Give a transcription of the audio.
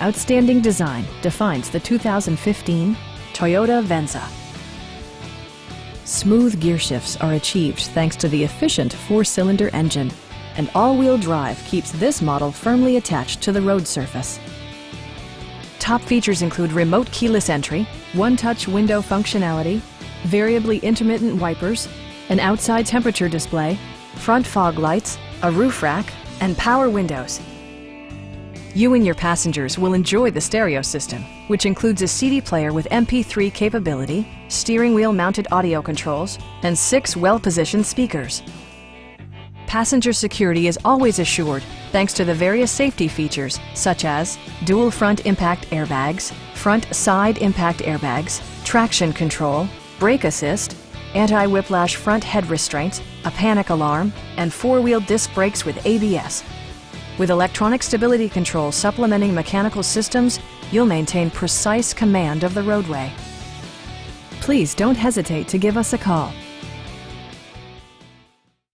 Outstanding design defines the 2015 Toyota Venza. Smooth gear shifts are achieved thanks to the efficient four-cylinder engine, and all-wheel drive keeps this model firmly attached to the road surface. Top features include remote keyless entry, one-touch window functionality, variably intermittent wipers, an outside temperature display, front fog lights, a roof rack, and power windows. You and your passengers will enjoy the stereo system, which includes a CD player with MP3 capability, steering wheel mounted audio controls, and 6 well-positioned speakers. Passenger security is always assured thanks to the various safety features such as dual front impact airbags, front side impact airbags, traction control, brake assist, anti-whiplash front head restraints, a panic alarm, and 4-wheel disc brakes with ABS. With electronic stability control supplementing mechanical systems, you'll maintain precise command of the roadway. Please don't hesitate to give us a call.